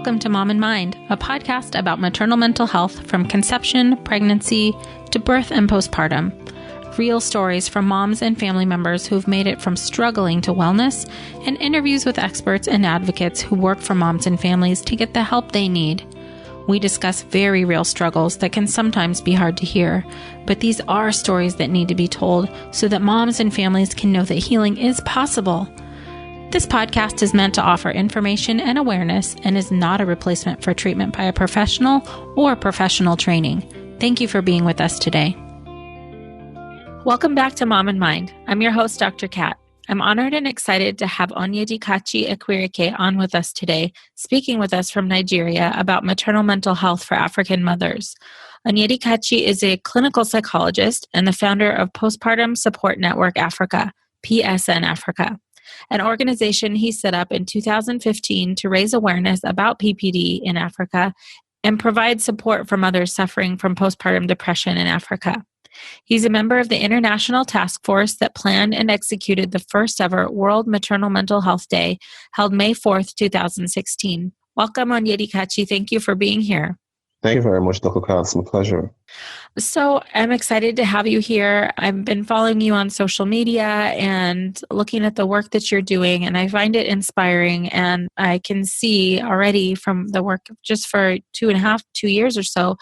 Welcome to Mom in Mind, a podcast about maternal mental health from conception, pregnancy, to birth and postpartum. Real stories from moms and family members who've made it from struggling to wellness, and interviews with experts and advocates who work for moms and families to get the help they need. We discuss very real struggles that can sometimes be hard to hear, but these are stories that need to be told so that moms and families can know that healing is possible. This podcast is meant to offer information and awareness and is not a replacement for treatment by a professional or professional training. Thank you for being with us today. Welcome back to Mom in Mind. I'm your host, Dr. Kat. I'm honored and excited to have Onyedikachi Ekwerike on with us today, speaking with us from Nigeria about maternal mental health for African mothers. Onyedikachi is a clinical psychologist and the founder of Postpartum Support Network Africa, PSN Africa, an organization he set up in 2015 to raise awareness about PPD in Africa and provide support for mothers suffering from postpartum depression in Africa. He's a member of the international task force that planned and executed the first ever World Maternal Mental Health Day held May 4th, 2016. Welcome, Onyedikachi. Thank you for being here. Thank you very much, Dr. Kat. It's my pleasure. So I'm excited to have you here. I've been following you on social media and looking at the work that you're doing, and I find it inspiring. And I can see already from the work just for 2 years or so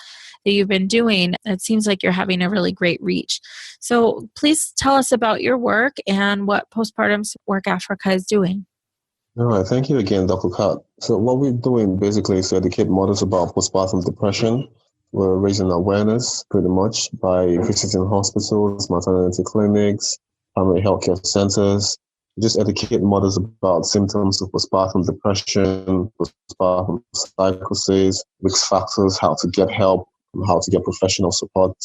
that you've been doing, it seems like you're having a really great reach. So please tell us about your work and what Postpartum Support Africa is doing. All right. Thank you again, Dr. Kat. So what we're doing basically is to educate mothers about postpartum depression. We're raising awareness pretty much by visiting hospitals, maternity clinics, primary healthcare centers. Just educate mothers about symptoms of postpartum depression, postpartum psychosis, risk factors, how to get help, how to get professional support,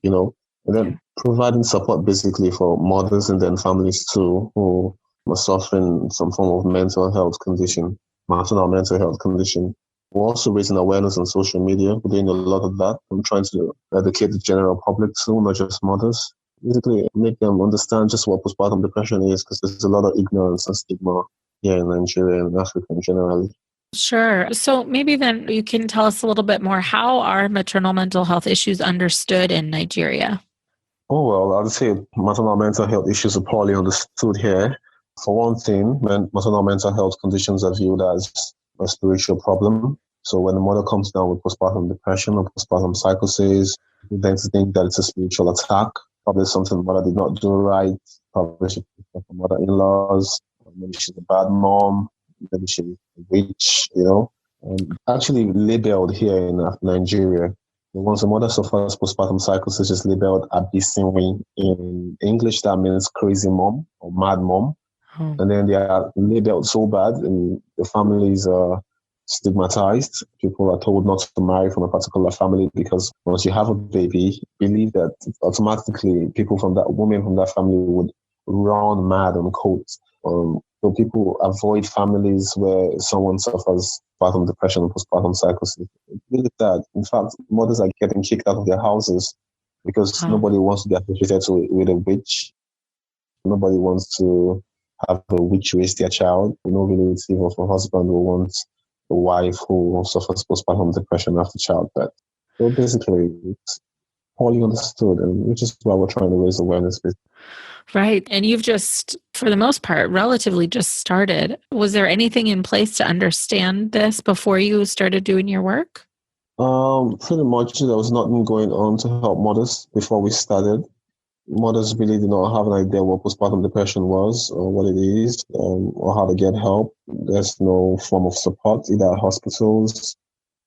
and then providing support basically for mothers and then families too who are suffering some form of mental health condition, maternal mental health condition. We're also raising awareness on social media. We're doing a lot of that. I'm trying to educate the general public too, not just mothers. Basically, make them understand just what postpartum depression is, because there's a lot of ignorance and stigma here in Nigeria and Africa generally. Sure. So maybe then you can tell us a little bit more. How are maternal mental health issues understood in Nigeria? Oh, well, I'd say maternal mental health issues are poorly understood here. For one thing, maternal mental health conditions are viewed as a spiritual problem. So when the mother comes down with postpartum depression or postpartum psychosis, we tend to think that it's a spiritual attack. Probably something the mother did not do right. Probably she picked up her mother-in-laws. Maybe she's a bad mom. Maybe she's a witch, And actually labeled here in Nigeria, once a mother suffers postpartum psychosis, is labeled abisinwi. In English, that means crazy mom or mad mom. And then they are labeled so bad and the families are stigmatized. People are told not to marry from a particular family because once you have a baby, believe that automatically women from that family would run mad on quotes. So people avoid families where someone suffers postpartum depression and postpartum psychosis. It's really sad. In fact, mothers are getting kicked out of their houses because nobody wants to be associated with a witch. Nobody wants to have a witch raise their child. No relative of a husband who wants a wife who suffers postpartum depression after childbirth. So basically, it's poorly understood, and which is why we're trying to raise awareness. Right. And you've just, for the most part, relatively just started. Was there anything in place to understand this before you started doing your work? Pretty much there was nothing going on to help mothers before we started. Mothers really did not have an idea what postpartum depression was or what it is, or how to get help. There's no form of support, either at hospitals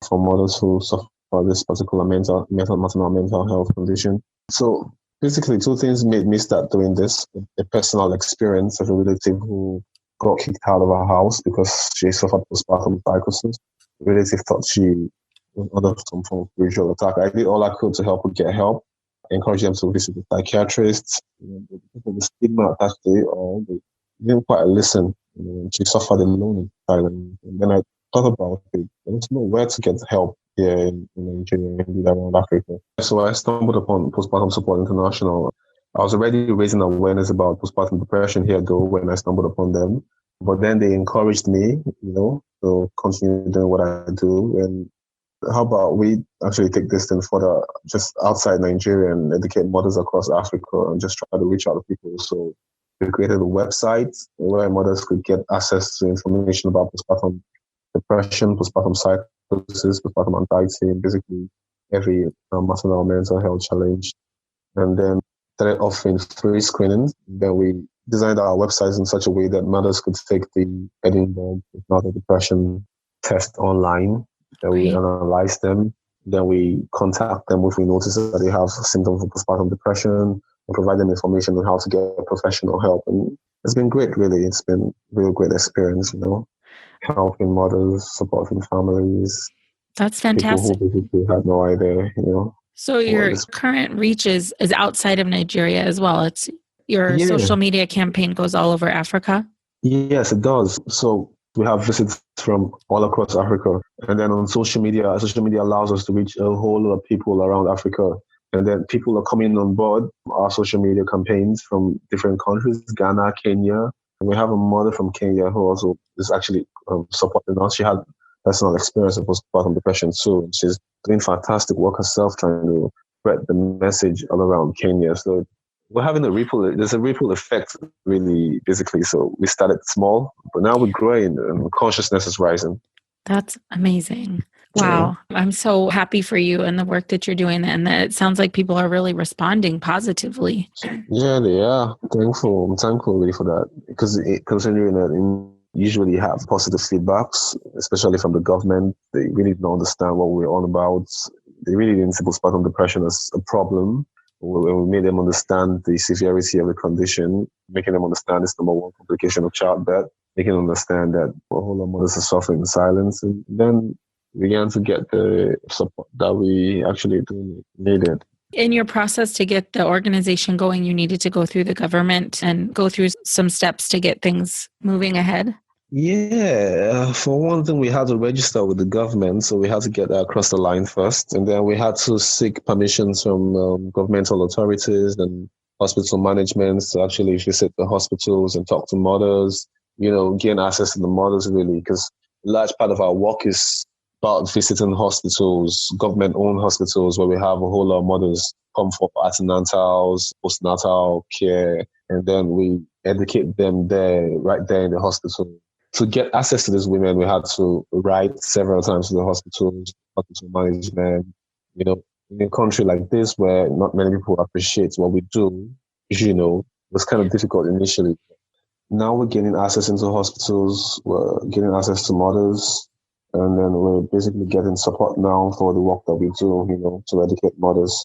for mothers who suffer this particular maternal mental health condition. So basically, two things made me start doing this. A personal experience of a relative who got kicked out of her house because she suffered postpartum psychosis. The relative thought she was under some form of spiritual attack. I did all I could to help her get help. Encourage them to visit the psychiatrist. The stigma attached to it, or they didn't quite listen. She suffered alone in silence. And then I thought about it. There's nowhere to get help here in Nigeria and around Africa. So I stumbled upon Postpartum Support International. I was already raising awareness about postpartum depression here, though, when I stumbled upon them. But then they encouraged me, to continue doing what I do. And how about we actually take this thing further, just outside Nigeria, and educate mothers across Africa and just try to reach out to people. So we created a website where mothers could get access to information about postpartum depression, postpartum psychosis, postpartum anxiety, and basically every maternal mental health challenge. And then started offering free screenings. Then we designed our websites in such a way that mothers could take the Edinburgh postnatal depression test online. Then we analyze them. Then we contact them if we notice that they have symptoms of postpartum depression, and provide them information on how to get professional help. And it's been great, really. It's been a real great experience, helping mothers, supporting families. That's fantastic. People who basically had no idea, So your current reach is outside of Nigeria as well. It's your social media campaign goes all over Africa? Yes, it does. So we have visits from all across Africa. And then on social media allows us to reach a whole lot of people around Africa. And then people are coming on board our social media campaigns from different countries, Ghana, Kenya. And we have a mother from Kenya who also is actually supporting us. She had personal experience of postpartum depression too. And she's doing fantastic work herself, trying to spread the message all around Kenya. So we're having there's a ripple effect, really, basically. So we started small, but now we're growing and consciousness is rising. That's amazing. Wow. Yeah. I'm so happy for you and the work that you're doing. And that it sounds like people are really responding positively. Yeah, they are. I'm thankful really for that. Because considering that usually have positive feedbacks, especially from the government, they really don't understand what we're on about. They really didn't see postpartum depression as a problem. When we made them understand the severity of the condition, making them understand it's number one complication of childbirth, making them understand that a whole lot of mothers are suffering in silence, and then we began to get the support that we actually needed. In your process to get the organization going, you needed to go through the government and go through some steps to get things moving ahead? Yeah, for one thing, we had to register with the government, so we had to get that across the line first, and then we had to seek permissions from governmental authorities and hospital management to actually visit the hospitals and talk to mothers, gain access to the mothers really, because a large part of our work is about visiting hospitals, government-owned hospitals, where we have a whole lot of mothers come for antenatals, postnatal care, and then we educate them right there in the hospital. To get access to these women, we had to write several times to the hospitals, hospital management. In a country like this where not many people appreciate what we do, it was kind of difficult initially. Now we're getting access into hospitals, we're getting access to mothers, and then we're basically getting support now for the work that we do, to educate mothers.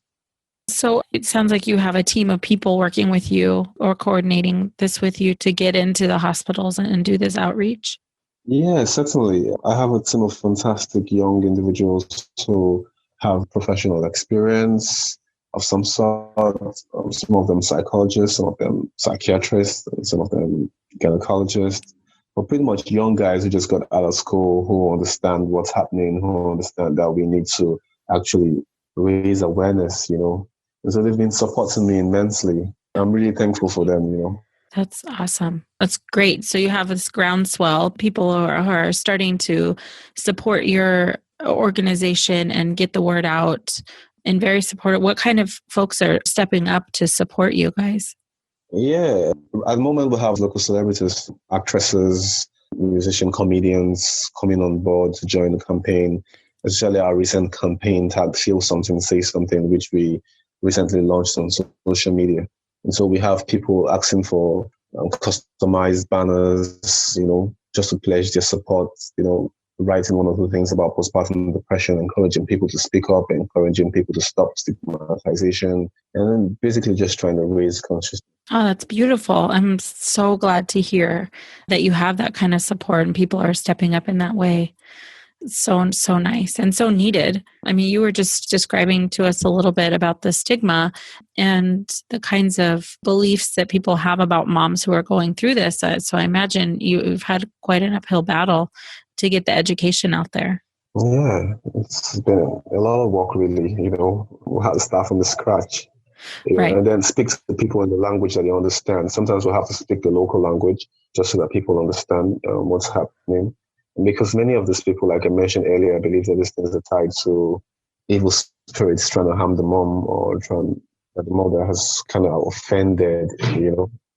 So it sounds like you have a team of people working with you or coordinating this with you to get into the hospitals and do this outreach? Yeah, certainly. I have a team of fantastic young individuals who have professional experience of some sort. Some of them psychologists, some of them psychiatrists, some of them gynecologists. But pretty much young guys who just got out of school, who understand what's happening, who understand that we need to actually raise awareness, And so they've been supporting me immensely. I'm really thankful for them, That's awesome. That's great. So you have this groundswell. People are starting to support your organization and get the word out and very supportive. What kind of folks are stepping up to support you guys? Yeah. At the moment, we have local celebrities, actresses, musician, comedians coming on board to join the campaign. Especially our recent campaign tag Feel Something, Say Something, which we recently launched on social media. And so we have people asking for customized banners, just to pledge their support, writing one or two things about postpartum depression, encouraging people to speak up, encouraging people to stop stigmatization, and then basically just trying to raise consciousness. Oh, that's beautiful. I'm so glad to hear that you have that kind of support and people are stepping up in that way. So nice and so needed. I mean, you were just describing to us a little bit about the stigma and the kinds of beliefs that people have about moms who are going through this. So I imagine you've had quite an uphill battle to get the education out there. Yeah, it's been a lot of work, really. We had to start from the scratch. Right. And then speak to the people in the language that they understand. Sometimes we'll have to speak the local language just so that people understand what's happening. And because many of these people, like I mentioned earlier, I believe that these things are tied to evil spirits trying to harm the mom or that the mother has kind of offended,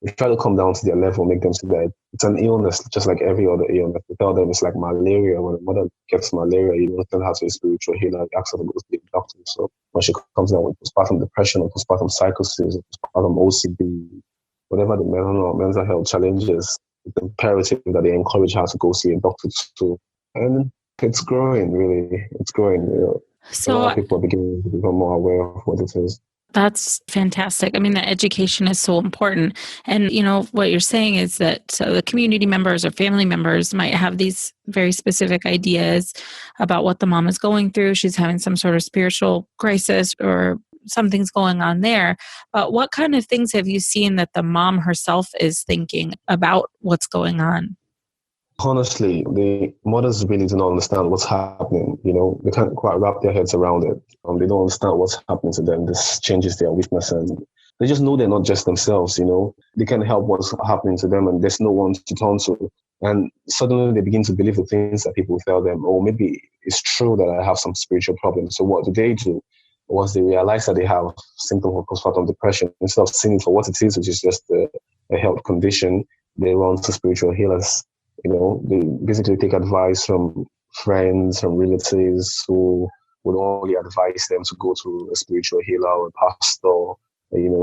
We try to come down to their level, make them see that it's an illness, just like every other illness. We tell them it's like malaria. When a mother gets malaria, you don't tell her to a spiritual healer, you ask her to go to the doctor. So when she comes down with postpartum depression or postpartum psychosis, or postpartum OCD, whatever the mental health challenges, it's imperative that they encourage her to go see a doctor too. And it's growing, really. It's growing. A lot of people are beginning to become more aware of what it is. That's fantastic. I mean, the education is so important. And, what you're saying is that the community members or family members might have these very specific ideas about what the mom is going through. She's having some sort of spiritual crisis or something's going on there. But what kind of things have you seen that the mom herself is thinking about what's going on? Honestly, the mothers really do not understand what's happening. They can't quite wrap their heads around it. They don't understand what's happening to them. This changes their weakness, and they just know they're not just themselves. They can't help what's happening to them, and there's no one to turn to. And suddenly they begin to believe the things that people tell them. Oh, maybe it's true that I have some spiritual problems. So what do they do? Once they realize that they have symptoms of postpartum depression, instead of seeing it for what it is, which is just a health condition, they run to spiritual healers. They basically take advice from friends, from relatives who would only advise them to go to a spiritual healer or a pastor.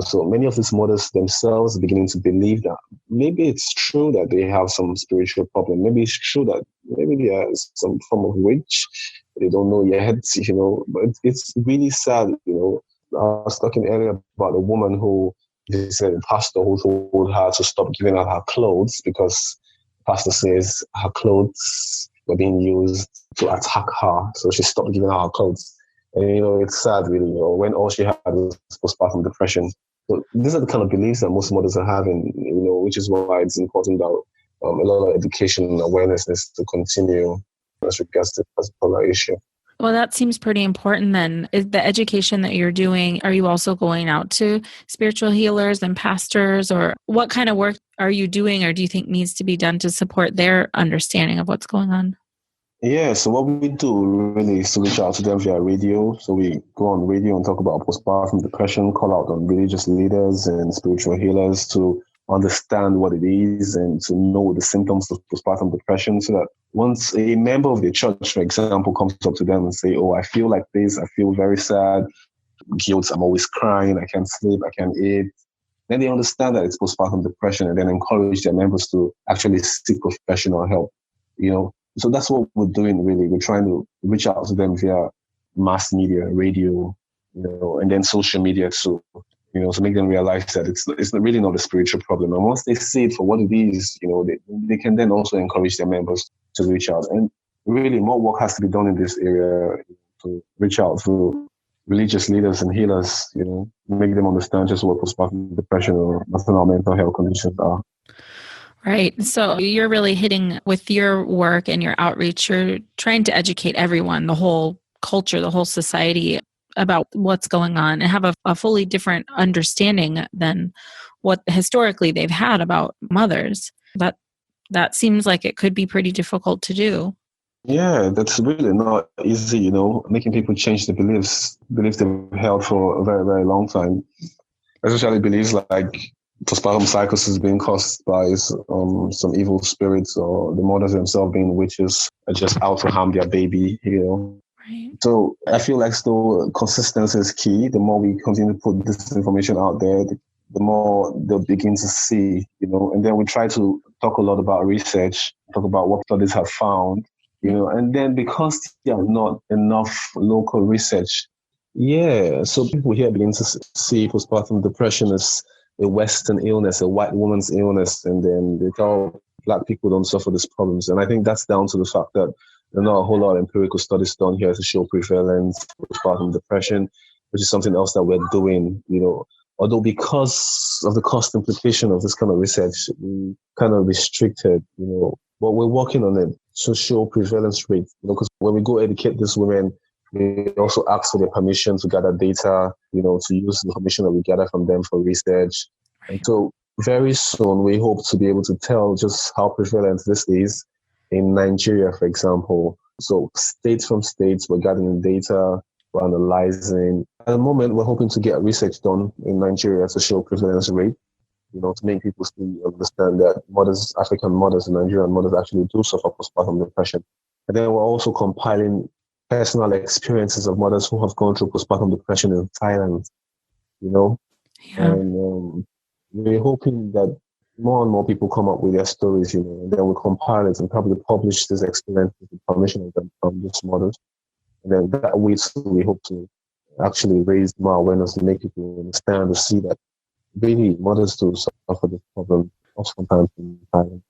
So many of these mothers themselves are beginning to believe that maybe it's true that they have some spiritual problem. Maybe it's true that maybe they are some form of witch. They don't know yet, but it's really sad. I was talking earlier about a woman who is a pastor who told her to stop giving out her clothes because pastor says her clothes were being used to attack her, so she stopped giving her clothes. And it's sad, really, when all she had was postpartum depression. So these are the kind of beliefs that most mothers are having, which is why it's important that a lot of education and awareness needs to continue as regards to this particular issue. Well, that seems pretty important then. Is the education that you're doing, are you also going out to spiritual healers and pastors, or what kind of work are you doing, or do you think needs to be done to support their understanding of what's going on? Yeah, so what we do really is to reach out to them via radio. So we go on radio and talk about postpartum depression, call out on religious leaders and spiritual healers to understand what it is and to know the symptoms of postpartum depression, so that once a member of the church, for example, comes up to them and say, oh, I feel like this, I feel very sad, guilt, I'm always crying, I can't sleep, I can't eat, then they understand that it's postpartum depression and then encourage their members to actually seek professional help. So that's what we're doing, really. We're trying to reach out to them via mass media, radio, and then social media too. To make them realize that it's really not a spiritual problem. And once they see it for what it is, they can then also encourage their members to reach out. And really, more work has to be done in this area to reach out to religious leaders and healers, make them understand just what postpartum depression or maternal mental health conditions are. Right. So you're really hitting with your work and your outreach, you're trying to educate everyone, the whole culture, the whole society about what's going on and have a fully different understanding than what historically they've had about mothers. That seems like it could be pretty difficult to do. Yeah, that's really not easy, making people change the beliefs they've held for a very, very long time. Especially beliefs like postpartum psychosis being caused by some evil spirits, or the mothers themselves being witches are just out to harm their baby, Right. So I feel like still consistency is key. The more we continue to put this information out there, the more they'll begin to see, and then we try to talk a lot about research, talk about what studies have found, and then because there are not enough local research, so people here begin to see postpartum depression as a Western illness, a white woman's illness, and then they tell Black people don't suffer these problems. And I think that's down to the fact that there are not a whole lot of empirical studies done here to show prevalence of postpartum depression, which is something else that we're doing, Although because of the cost implication of this kind of research, we kind of restricted, but we're working on it to show prevalence rate, because when we go educate these women We also ask for their permission to gather data, to use the information that we gather from them for research. And so very soon, we hope to be able to tell just how prevalent this is in Nigeria, for example. So states from states, we're gathering data, we're analyzing. At the moment, we're hoping to get research done in Nigeria to show prevalence rate, to make people still understand that African mothers and Nigerian mothers actually do suffer postpartum depression. And then we're also compiling personal experiences of mothers who have gone through postpartum depression in Thailand, Yeah. And we're hoping that more and more people come up with their stories, and then we compile it and probably publish these experiences with permission of them from these mothers. And then that way, we hope to actually raise more awareness and make people understand to see that really mothers do suffer this problem sometimes in Thailand.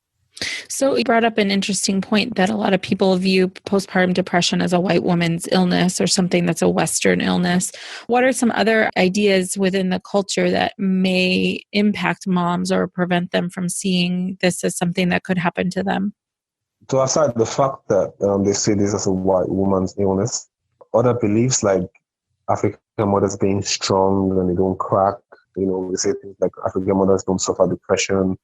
So you brought up an interesting point that a lot of people view postpartum depression as a white woman's illness or something that's a Western illness. What are some other ideas within the culture that may impact moms or prevent them from seeing this as something that could happen to them? So aside the fact that they see this as a white woman's illness, other beliefs like African mothers being strong and they don't crack, we say things like African mothers don't suffer depression.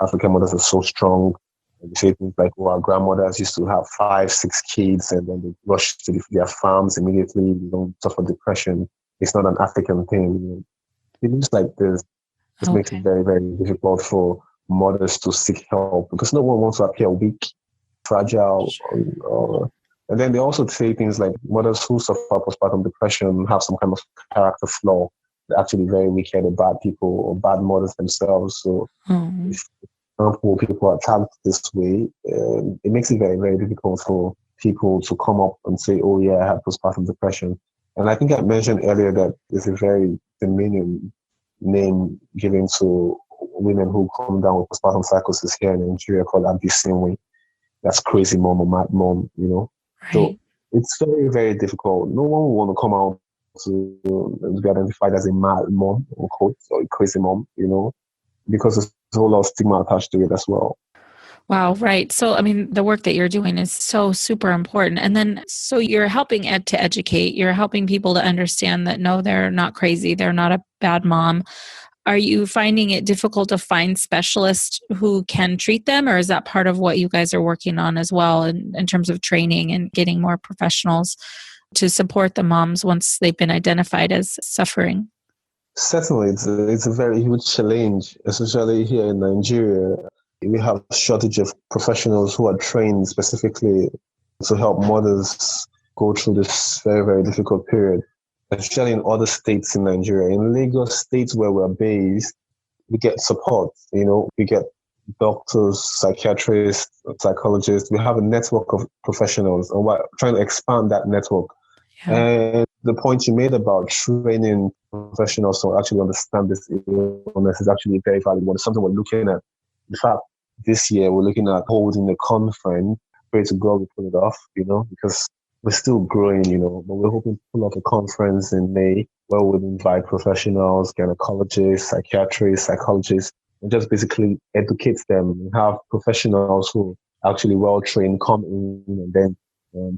African mothers are so strong. And we say things like, our grandmothers used to have 5, 6 kids and then they rush to their farms immediately. They don't suffer depression. It's not an African thing. Things like this makes it very, very difficult for mothers to seek help because no one wants to appear weak, fragile. And then they also say things like mothers who suffer postpartum depression have some kind of character flaw. They're actually very wicked, bad people or bad mothers themselves. So if people are tagged this way, it makes it very, very difficult for people to come up and say, oh yeah, I have postpartum depression. And I think I mentioned earlier that there's a very demeaning name given to women who come down with postpartum psychosis here in Nigeria called Abisinwe. That's crazy mom or mad mom, Right. So it's very, very difficult. No one will want to come out to be identified as a mad mom or quote or a crazy mom, because there's a whole lot of stigma attached to it as well. Wow, right. So, the work that you're doing is so super important. And then, so you're helping to educate, you're helping people to understand that no, they're not crazy, they're not a bad mom. Are you finding it difficult to find specialists who can treat them, or is that part of what you guys are working on as well in terms of training and getting more professionals to support the moms once they've been identified as suffering? Certainly, it's a very huge challenge, especially here in Nigeria. We have a shortage of professionals who are trained specifically to help mothers go through this very, very difficult period, especially in other states in Nigeria. In Lagos State, where we're based, we get support, we get doctors, psychiatrists, psychologists. We have a network of professionals, and we're trying to expand that network. Yeah. And the point you made about training professionals to actually understand this illness is actually very valuable. It's something we're looking at. In fact, this year we're looking at holding a conference. Pray to God we pull it off, because we're still growing, but we're hoping to pull off a conference in May where we'll invite professionals, gynecologists, psychiatrists, psychologists, and just basically educate them and have professionals who are actually well-trained come in and then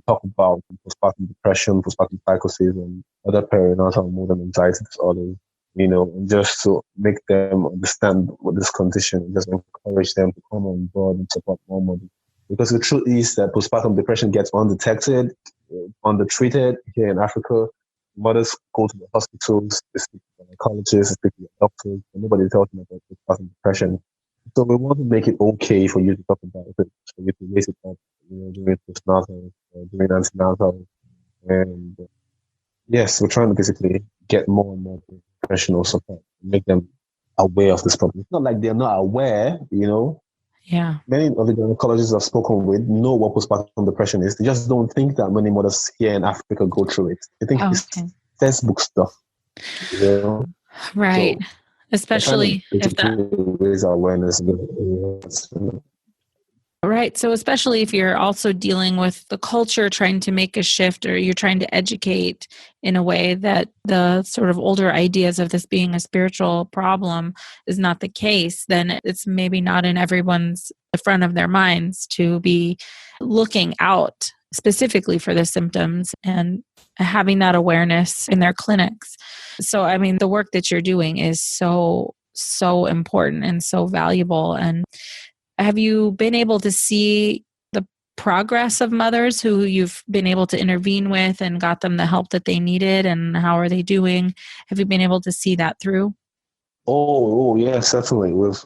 talk about postpartum depression, postpartum psychosis, and other perinatal mood and anxiety disorders, and just to make them understand what this condition, just encourage them to come on board and support more mothers. Because the truth is that postpartum depression gets undetected, undertreated here in Africa. Mothers go to the hospitals, they speak to gynecologists, they speak to doctors, and nobody tells them about postpartum depression. So we want to make it okay for you to talk about it, for you to raise it up, during postnatal, during antenatal. And yes, we're trying to basically get more and more professional support, make them aware of this problem. It's not like they're not aware, Yeah. Many of the gynecologists I've spoken with know what postpartum depression is. They just don't think that many mothers here in Africa go through it. They think it's textbook stuff. Right. So, especially if that raise awareness. Right. So especially if you're also dealing with the culture trying to make a shift, or you're trying to educate in a way that the sort of older ideas of this being a spiritual problem is not the case, then it's maybe not in everyone's the front of their minds to be looking out specifically for the symptoms and having that awareness in their clinics. So, I mean, the work that you're doing is so important and so valuable. And have you been able to see the progress of mothers who you've been able to intervene with and got them the help that they needed? And how are they doing? Have you been able to see that through? Oh, yes, certainly. We've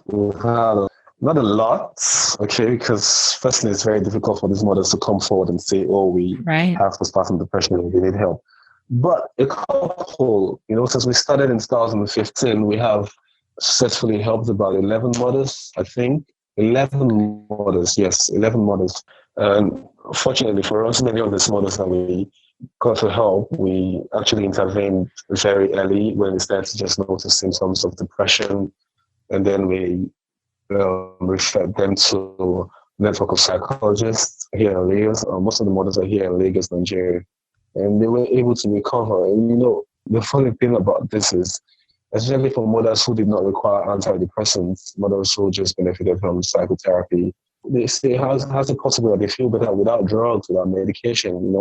had not a lot, okay, because firstly, it's very difficult for these mothers to come forward and say, oh, we Right. have postpartum depression and we need help. But a couple, since we started in 2015, we have successfully helped about 11 mothers, I think. 11 mothers, yes, 11 mothers. And fortunately for us, many of these mothers that we got to help, we actually intervened very early when we started to just notice symptoms of depression. And then we referred them to a network of psychologists here in Lagos. Most of the mothers are here in Lagos, Nigeria. And they were able to recover. And the funny thing about this is, especially for mothers who did not require antidepressants, mothers who just benefited from psychotherapy, they say, how's it possible that they feel better without drugs, without medication?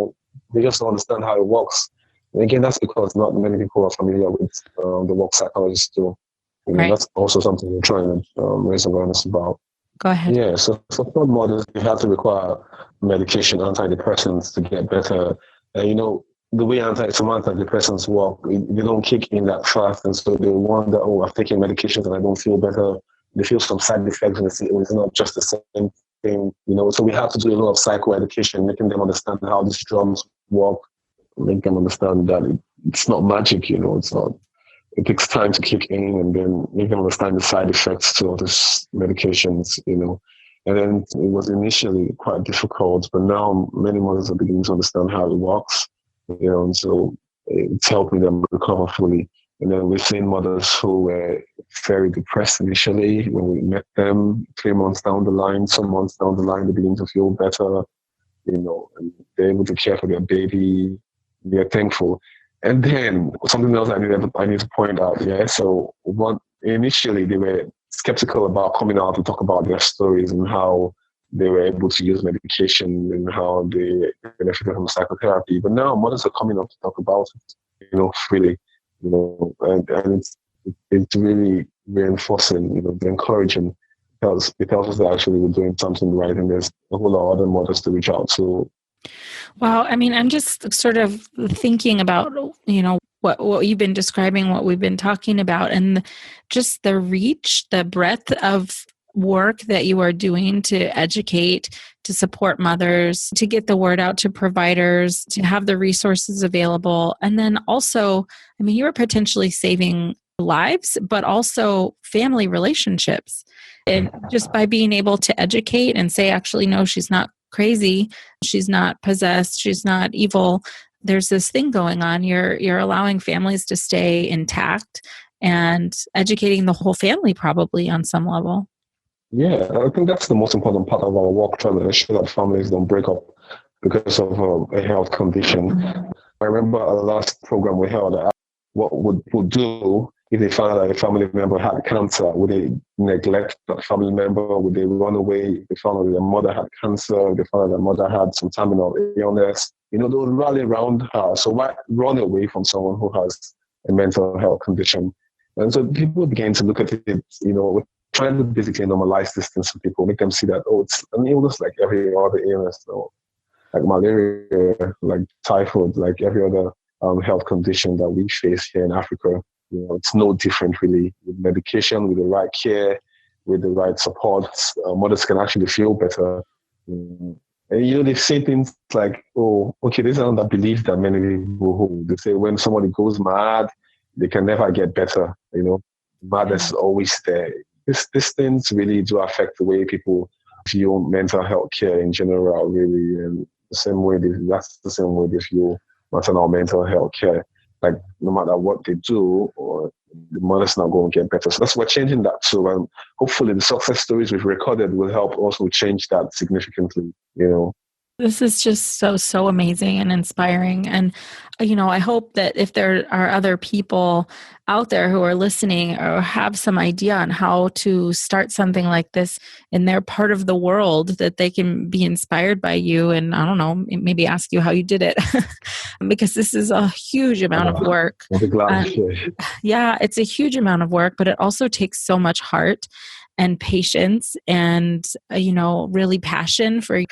They just don't understand how it works. And again, that's because not many people are familiar with the work psychologists do. Right. That's also something we're trying to raise awareness about. Go ahead. Yeah, so for some mothers, they have to require medication, antidepressants to get better. The way some antidepressants work, they don't kick in that fast. And so they wonder, oh, I've taken medications and I don't feel better. They feel some side effects and they say, oh, it's not just the same thing. So we have to do a lot of psychoeducation, making them understand how these drugs work, make them understand that it's not magic, it's not. It takes time to kick in, and then make them understand the side effects to all these medications, And then it was initially quite difficult, but now many mothers are beginning to understand how it works, and so it's helping them recover fully. And then we've seen mothers who were very depressed initially when we met them. 3 months down the line, some months down the line, they begin to feel better, and they're able to care for their baby. They're thankful. And then something else I need to point out, So initially they were skeptical about coming out to talk about their stories and how they were able to use medication and how they benefited from psychotherapy. But now mothers are coming up to talk about it, freely, and it's really reinforcing, encouraging, because it tells us that actually we're doing something right, and there's a whole lot of other mothers to reach out to. Well, I mean, I'm just sort of thinking about, what you've been describing, what we've been talking about, and just the reach, the breadth of work that you are doing to educate, to support mothers, to get the word out to providers, to have the resources available. And then also, I mean, you are potentially saving lives, but also family relationships. And just by being able to educate and say, actually, no, she's not crazy, she's not possessed, she's not evil, there's this thing going on. You're allowing families to stay intact and educating the whole family probably on some level. Yeah, I think that's the most important part of our work, trying to ensure that families don't break up because of a health condition. I remember our last program we held, what would do if they found out that a family member had cancer? Would they neglect that family member? Would they run away if they found out that their mother had cancer? If they found out their mother had some terminal illness? They would rally around her. So why run away from someone who has a mental health condition? And so people began to look at it, we're trying to basically normalize this thing for people, make them see that, it's an illness like every other illness, like malaria, like typhoid, like every other health condition that we face here in Africa. It's no different really. With medication, with the right care, with the right support, mothers can actually feel better. And they say things like, oh, okay, this is another belief that many people hold. They say when somebody goes mad, they can never get better. Madness is always there. These things really do affect the way people view mental health care in general, really. And that's the same way they view maternal mental health care. Like, no matter what they do, or the mother's not going to get better. So we're changing that too. And hopefully the success stories we've recorded will help also change that significantly, This is just so amazing and inspiring. And, I hope that if there are other people out there who are listening or have some idea on how to start something like this in their part of the world, that they can be inspired by you and, I don't know, maybe ask you how you did it. Because this is a huge amount of work. I'll be glad to share. Yeah, it's a huge amount of work, but it also takes so much heart and patience and, really passion for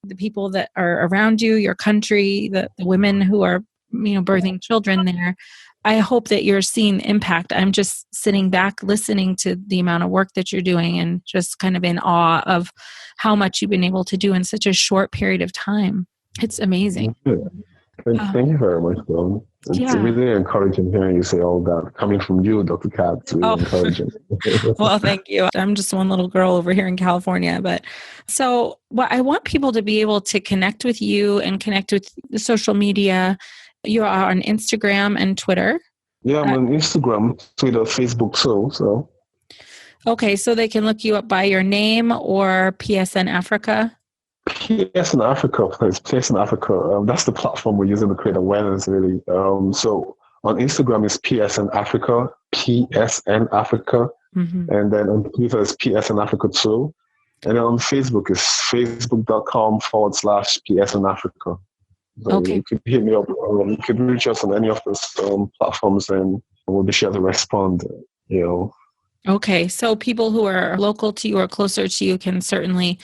the people that are around you, your country, the women who are, birthing children there. I hope that you're seeing impact. I'm just sitting back listening to the amount of work that you're doing and just kind of in awe of how much you've been able to do in such a short period of time. It's amazing. Thank you very much, Dawn. It's really encouraging hearing you say all that. Coming from you, Dr. Kat, it's really encouraging. Well, thank you. I'm just one little girl over here in California. But so I want people to be able to connect with you and connect with the social media. You are on Instagram and Twitter. Yeah, I'm on Instagram, Twitter, Facebook too. So. Okay, so they can look you up by your name or PSN Africa? PSN Africa, please. PSN Africa. That's the platform we're using to create awareness, really. So on Instagram is PSN Africa, PSN Africa. Mm-hmm. And then on Twitter is PSN Africa too. And then on Facebook is facebook.com/PSN Africa. So okay. You could hit me up. You could reach us on any of those platforms and we'll be sure to respond, Okay. So people who are local to you or closer to you can certainly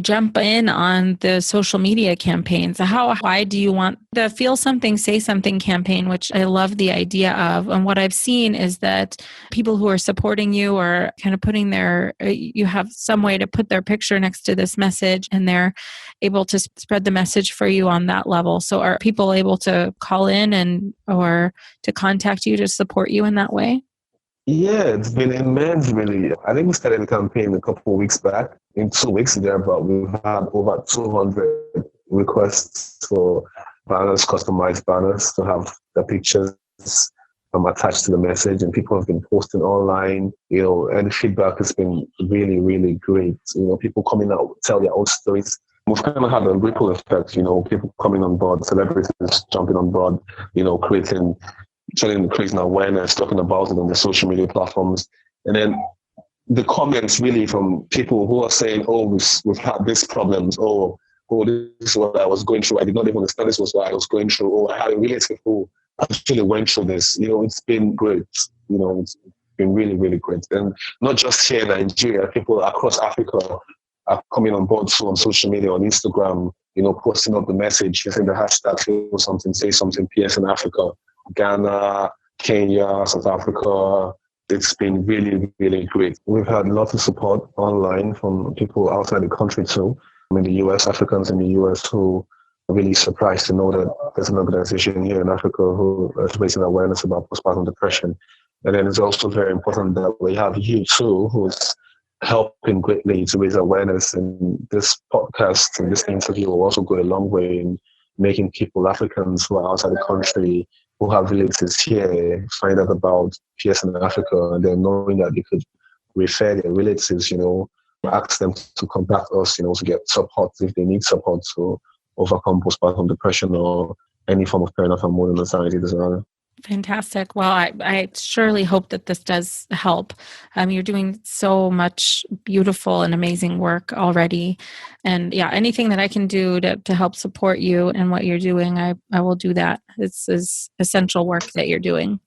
jump in on the social media campaigns. Why do you want the Feel Something, Say Something campaign, which I love the idea of? And what I've seen is that people who are supporting you are kind of putting you have some way to put their picture next to this message and they're able to spread the message for you on that level. So are people able to call in or to contact you to support you in that way? Yeah, it's been immense, really. I think we started the campaign a couple of weeks back. In 2 weeks there, but we've had over 200 requests for banners, customized banners to have the pictures attached to the message, and people have been posting online, and the feedback has been really, really great. People coming out, tell their own stories. We've kind of had a ripple effect, people coming on board, celebrities jumping on board, creating awareness, talking about it on the social media platforms. And then the comments really from people who are saying, we've had these problems, this is what I was going through. I did not even understand this was what I was going through, I had a relative who actually went through this. It's been great. It's been really, really great. And not just here in Nigeria, people across Africa are coming on board too on social media, on Instagram, posting up the message, using the hashtag Feel Something, Say Something, PSN Africa, Ghana, Kenya, South Africa. It's been really, really great. We've had lots of support online from people outside the country too. In the US, Africans in the US who are really surprised to know that there's an organization here in Africa who is raising awareness about postpartum depression. And then it's also very important that we have you too, who's helping greatly to raise awareness. And this podcast and this interview will also go a long way in making people, Africans who are outside the country, who have relatives here, find out about PSN Africa, and then knowing that they could refer their relatives, ask them to contact us, to get support if they need support to overcome postpartum depression or any form of perinatal mood and anxiety disorder. Fantastic. Well, I surely hope that this does help. You're doing so much beautiful and amazing work already. And anything that I can do to help support you and what you're doing, I will do that. This is essential work that you're doing.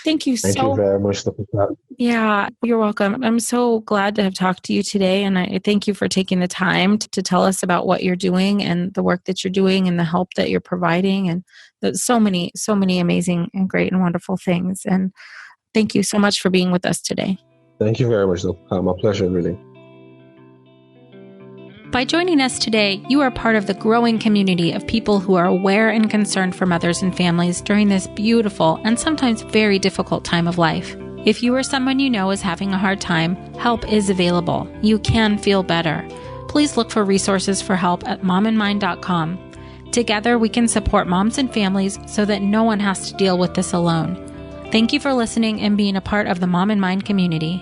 Thank you Thank you very much, Dr. Kat. Yeah, you're welcome. I'm so glad to have talked to you today. And I thank you for taking the time to tell us about what you're doing and the work that you're doing and the help that you're providing. And so many amazing and great and wonderful things. And thank you so much for being with us today. Thank you very much, Dr. Kat. My pleasure, really. By joining us today, you are part of the growing community of people who are aware and concerned for mothers and families during this beautiful and sometimes very difficult time of life. If you or someone you know is having a hard time, help is available. You can feel better. Please look for resources for help at momandmind.com. Together, we can support moms and families so that no one has to deal with this alone. Thank you for listening and being a part of the Mom and Mind community.